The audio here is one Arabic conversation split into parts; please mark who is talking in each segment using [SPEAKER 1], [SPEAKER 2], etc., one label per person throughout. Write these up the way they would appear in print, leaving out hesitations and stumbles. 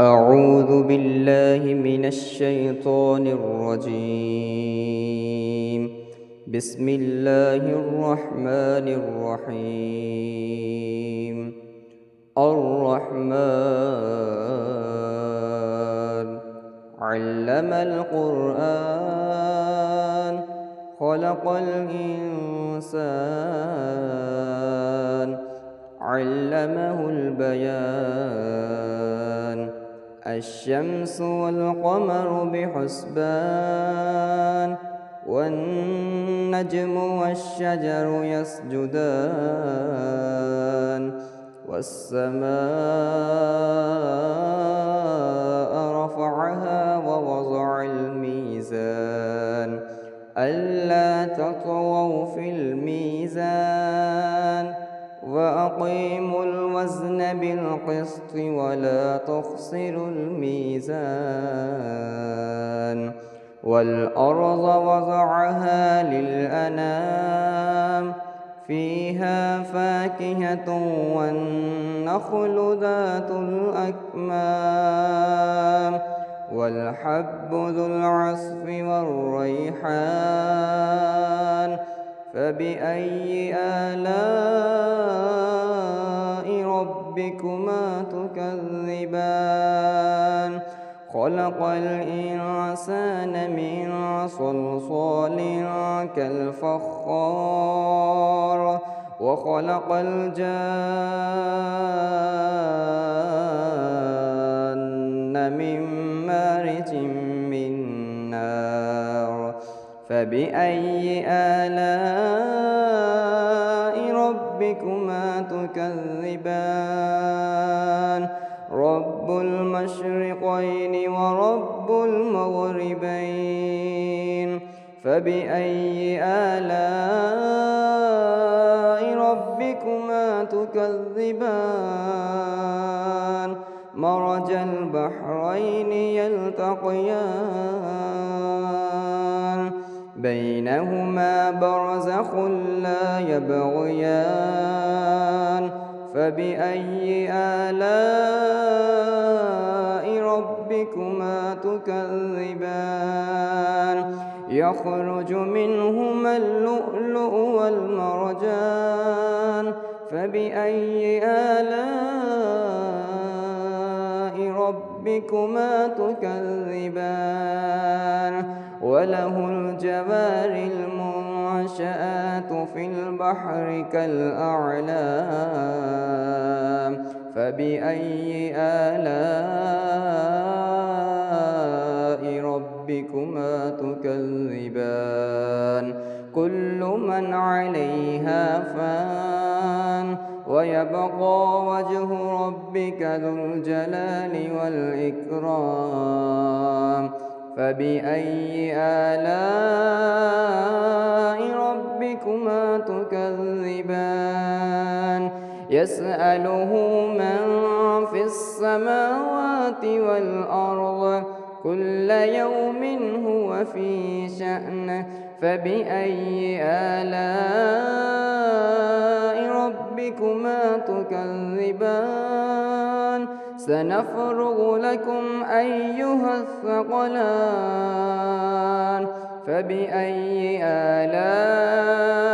[SPEAKER 1] أعوذ بالله من الشيطان الرجيم. بسم الله الرحمن الرحيم. الرحمن علم القرآن خلق الإنسان علمه البيان الشمس والقمر بحسبان والنجم والشجر يسجدان والسماء رفعها ووضع الميزان ألا تطغوا في الميزان وأقيموا الوزن بالقسط ولا تخسروا الميزان والأرض وضعها للأنام فيها فاكهة والنخل ذات الأكمام والحب ذو العصف والريحان فبأي آلاء ربكما تكذبان خلق الإنسان من صلصال كالفخار وخلق الجان من مارج من نار فبأي آلاء ربكما تكذبان رب المشرقين ورب المغربين فبأي آلاء ربكما تكذبان مرج البحرين يلتقيان بينهما برزخ لا يبغيان فبأي آلاء ربكما تكذبان يخرج منهما اللؤلؤ والمرجان فبأي آلاء ربكما تكذبان وله الجوار المنشآت في البحر كالأعلام فبأي آلاء ربكما تكذبان كل من عليها فان ويبقى وجه ربك ذو الجلال والإكرام فبأي آلاء ربكما تكذبان يسأله من في السماوات والأرض كل يوم هو في شأن فبأي آلاء ربكما تكذبان سنفرغ لكم أيها الثقلان فبأي آلاء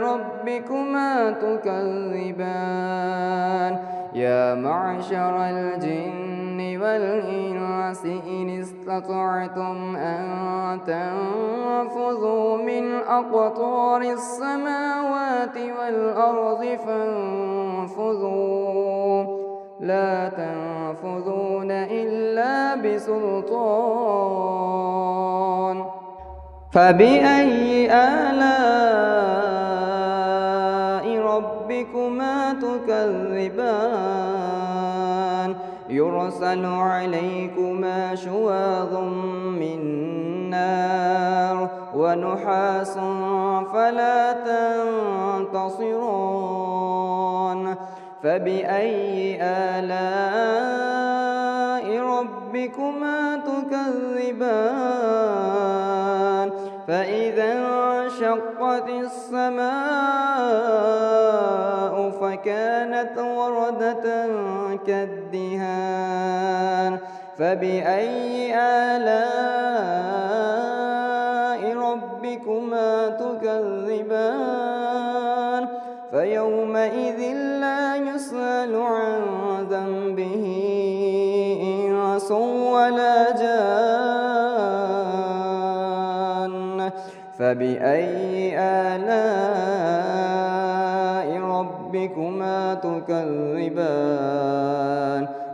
[SPEAKER 1] ربكما تكذبان يا معشر الجن والإنس إن استطعتم أن تنفذوا من أقطار السماوات والأرض فانفذوا لا تنفذون إلا بسلطان فبأي آلاء ربكما تكذبان يرسل عليكما شواظ من نار ونحاس فلا تنتصران فبأي آلاء ربكما تكذبان فإذا انشقت السماء فكانت وردة كالدهان فبأي آلاء ربكما تكذبان فيومئذ لا يسأل عن ذنبه إنس ولا جان فبأي آلاء ربكما تكذبان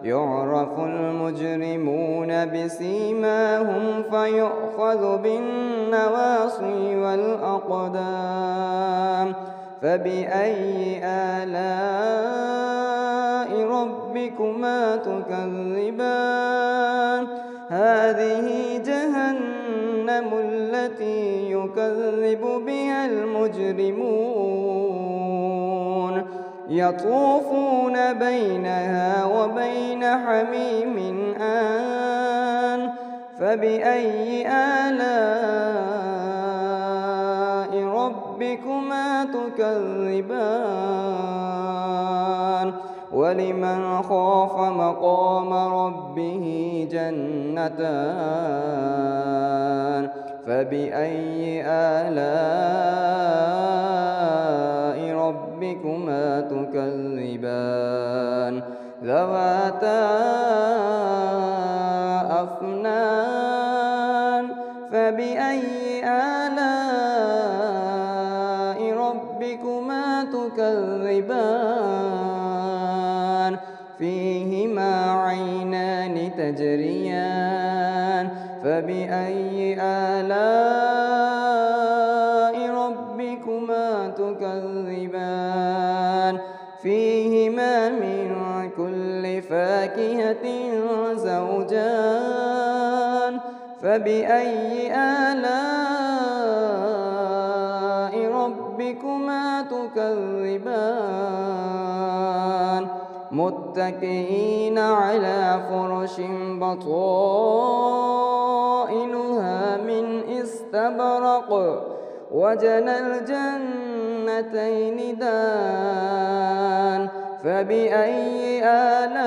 [SPEAKER 1] يعرف المجرمون بسيماهم فيؤخذ بالنواصي والأقدام فبأي آلاء ربكما تكذبان هذه جهنم التي يكذب بها المجرمون يطوفون بينها وبين حميم آن فبأي آلاء ربكما تكذبان ولمن خاف مقام ربه جنتان فبأي آلاء ربكما تكذبان ذواتا أفنان فبأي آلاء ربكما تكذبان فيهما عينان تجريان فبأي آلاء ربكما تكذبان فيهما من كل فاكهة زوجان فبأي آلاء ربكما تكذبان متكئين على فرش بطائنها من استبرق وجنى الجنتين دان فبأي آلاء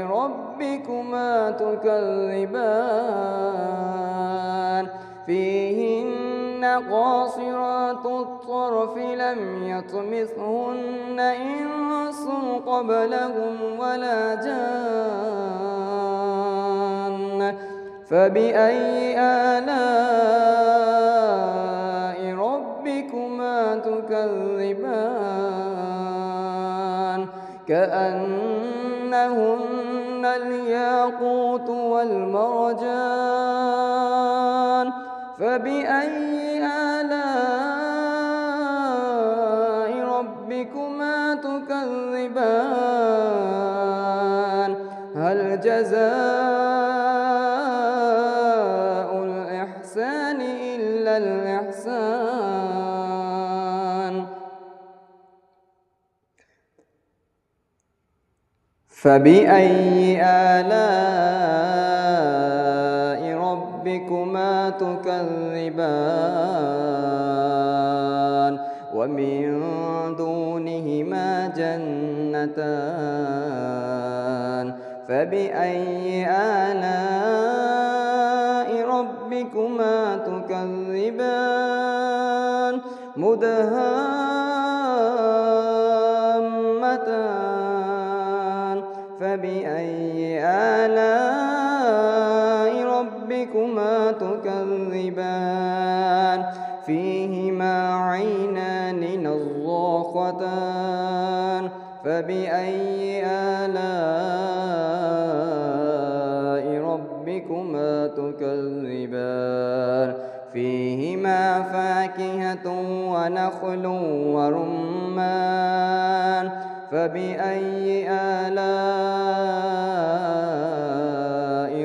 [SPEAKER 1] ربكما تكذبان فيهن قاصرات الطرف لم يطمثهن إنس قبلهم ولا جان فبأي آلاء ربكما تكذبان كأنهن الياقوت والمرجان فبأي آلاء ربكما تكذبان هل جزاء الإحسان إلا الإحسان فبأي آلاء ربكما تكذبان ومن دونهما جنتان فبأي آلاء ربكما تكذبان مدهامتان فبأي آلاء ربكما تكذبان فيهما عينان نضاختان فبأي آلاء ربكما تكذبان فيهما فاكهة ونخل ورمان فبأي آلاء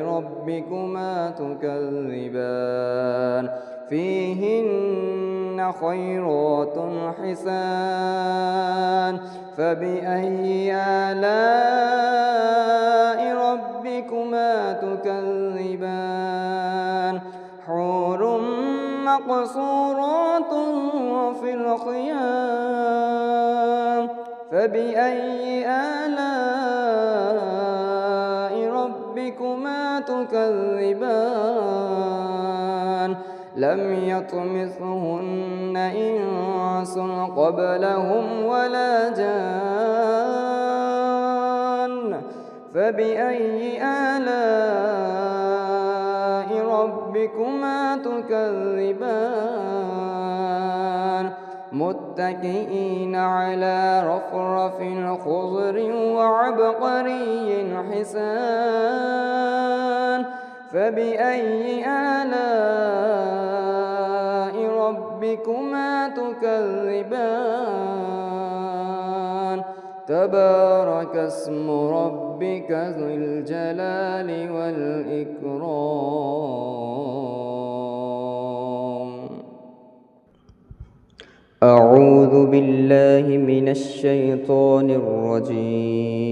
[SPEAKER 1] ربكما تكذبان فيهن خيرات حسان فبأي آلاء ربكما تكذبان حور مقصورات في الخيام فبأي آلاء تكذبان لم يطمثهن إنس قبلهم ولا جان فبأي آلاء ربكما تكذبان متكئين على رفرف خضر وعبقري حسان فبأي آلاء ربكما تكذبان تبارك اسم ربك ذو الجلال والإكرام. أعوذ بالله من الشيطان الرجيم.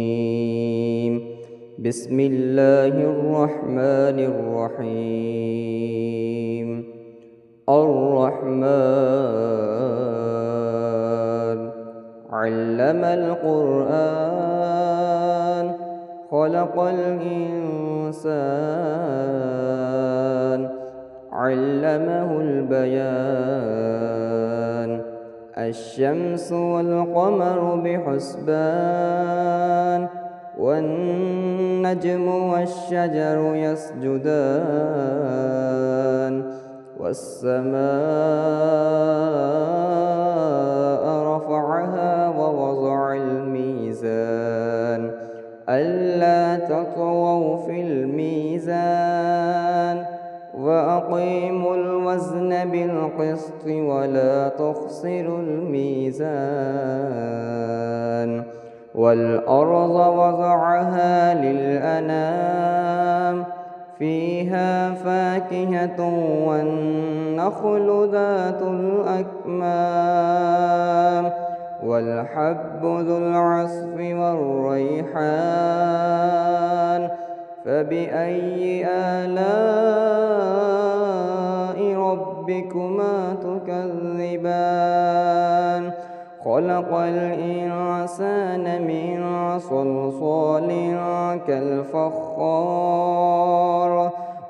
[SPEAKER 1] بسم الله الرحمن الرحيم. الرحمن علم القرآن خلق الإنسان علمه البيان الشمس والقمر بحسبان والنجم والشجر يسجدان والسماء رفعها ووضع الميزان ألا تطغوا في الميزان وأقيموا الوزن بالقسط ولا تخسروا الميزان والأرض وضعها للأنام فيها فاكهة والنخل ذات الأكمام والحب ذو العصف والريحان فبأي آلاء ربكما تكذبان خلق الإنسان من صلصال كالفخار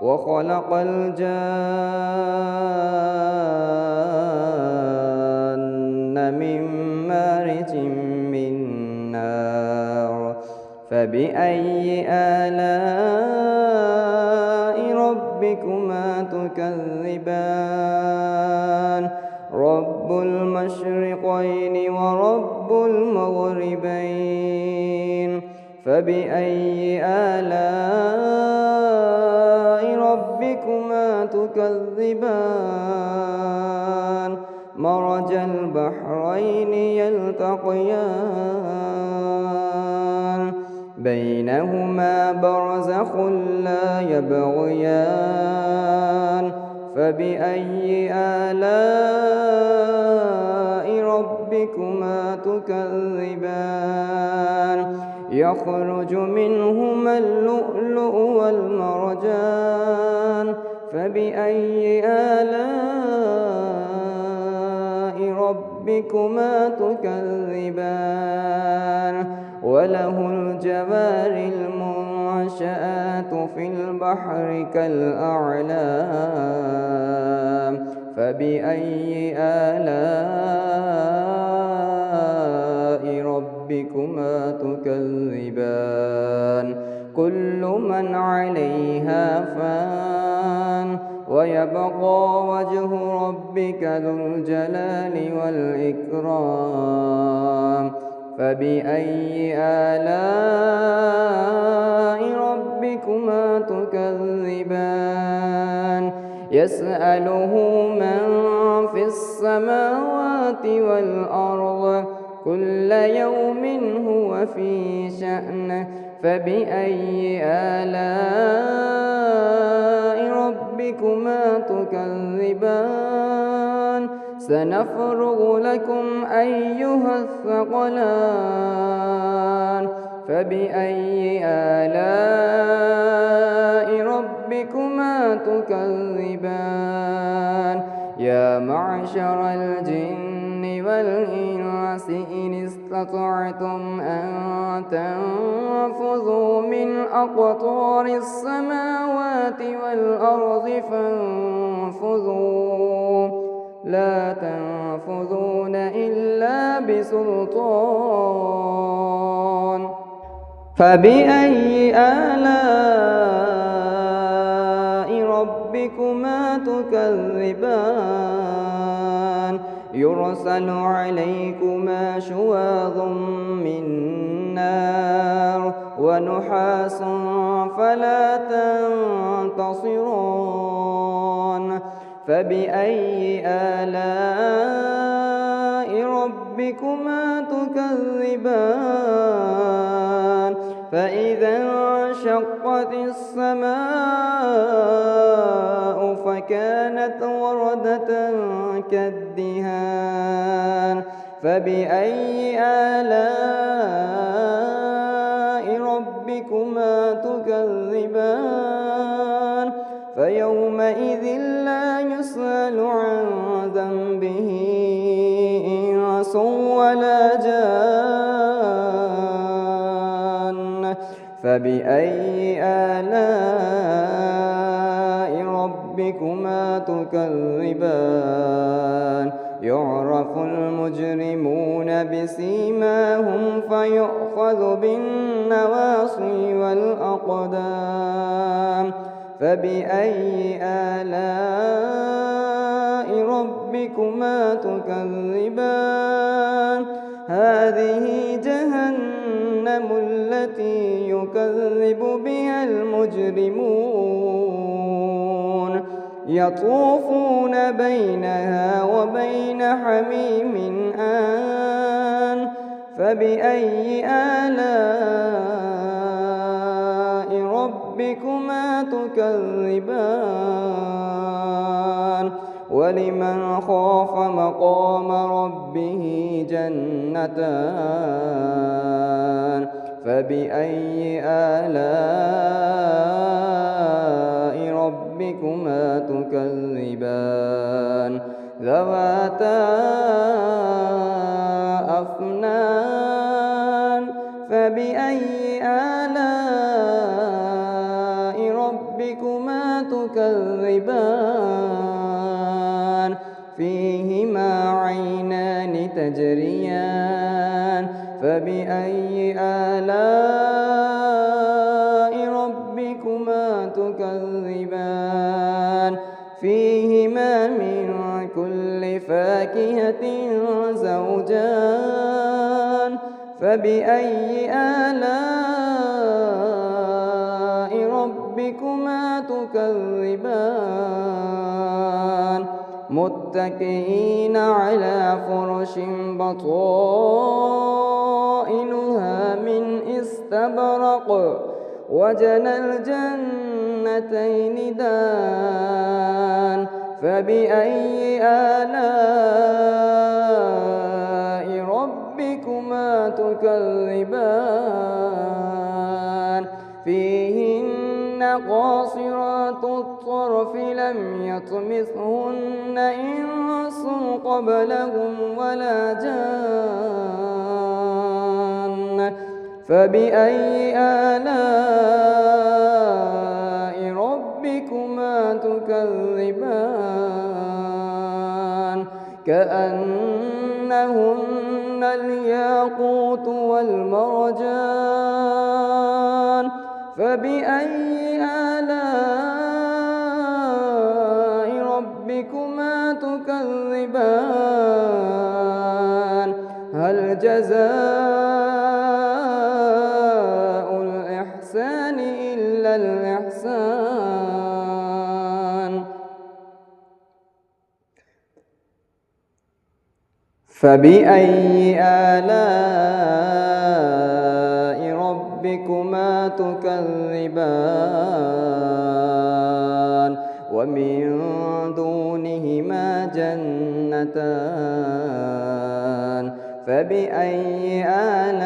[SPEAKER 1] وخلق الجان من مارج من نار فبأي آلاء ربكما تكذبان رب المشرقين ورب المغربين فبأي آلاء ربكما تكذبان مرج البحرين يلتقيان بينهما برزخ لا يبغيان فبأي آلاء ربكما تكذبان يخرج منهما اللؤلؤ والمرجان فبأي آلاء ربكما تكذبان وله الجوار المنشآت في البحر كالأعلام فبأي آلاء ربكما تكذبان كل من عليها فان ويبقى وجه ربك ذو الجلال والإكرام فبأي آلاء ربكما تكذبان يسأله من في السماوات والأرض كل يوم هو في شأن فبأي آلاء ربكما تكذبان سنفرغ لكم أيها الثقلان فبأي آلاء ربكما تكذبان يا معشر الجن والإنس إن استطعتم أن تنفذوا من من أقطار السماوات والأرض فانفذوا لا تنفذون إلا بسلطان فبأي آلاء ربكما تكذبان يرسل عليكما شواظ من نار ونحاس فلا تنتصران فبأي آلاء ربكما تكذبان فإذا انشقت السماء فكانت وردة كالدهان فبأي آلاء ربكما تكذبان فيومئذ لا يسأل عن ذنبه إنس ولا جان فبأي آلاء ربكما تكذبان يعرف المجرمون بسيماهم فيؤخذ بالنواصي والأقدام فبأي آلاء ربكما تكذبان هذه جهنم التي يكذب بها المجرمون يطوفون بينها وبين حميم آن فبأي آلاء ربكما تكذبان ولمن خاف مقام ربه جنتان فبأي آلاء ربكما تكذبان ذواتا أفنان فبأي آلاء ربكما تكذبان فيهما عينان تجريان فبأي آلاء ربكما تكذبان فيهما من كل فاكهة زوجان فبأي آلاء ربكما تكذبان متكئين على فرش بطائنها من استبرق وجنى الجنتين دان فبأي آلاء ربكما تكذبان فيهن قاصرات الطرف لم يطمثهن إنس قبلهم ولا جان فبأي آلاء ربكما تكذبان كأنهن الياقوت والمرجان فبأي آلاء ربكما تكذبان هل جزاء الإحسان إلا الإحسان فبأي آلاء ربكما تكذبان ومن دونهما جنتان فبأي آلاء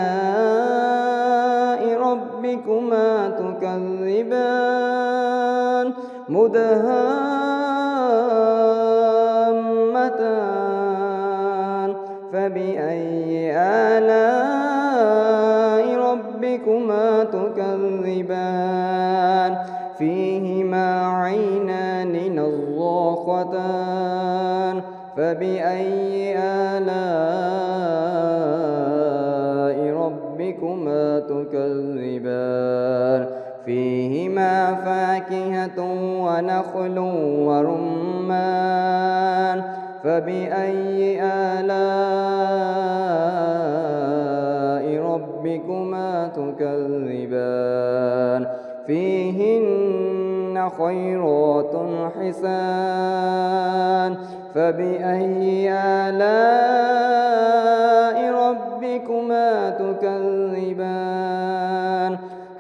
[SPEAKER 1] ربكما تكذبان مدهامتان فبأي آلاء ربكما تكذبان تكذبان فيهما عينان نضاختان فبأي آلاء ربكما تكذبان فيهما فاكهة ونخل ورمان فبأي آلاء ربكما تكذبان فيهن خيرات حسان فبأي آلاء ربكما تكذبان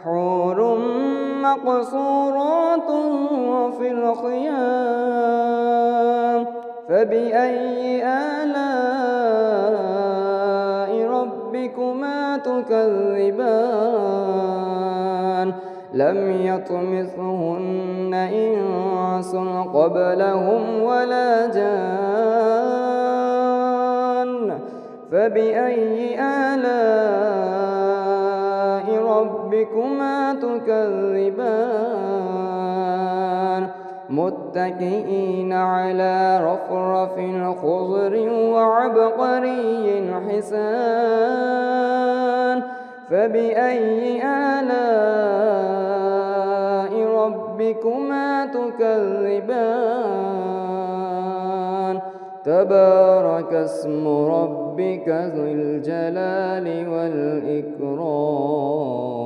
[SPEAKER 1] حور مقصورات في الخيام فبأي آلاء ربكما تكذبان لم يطمثهن إنس قبلهم ولا جان فبأي آلاء ربكما تكذبان متكئين على رفرف خضر وعبقري حسان فبأي آلاء ربكما تكذبان تبارك اسم ربك ذو الجلال والإكرام.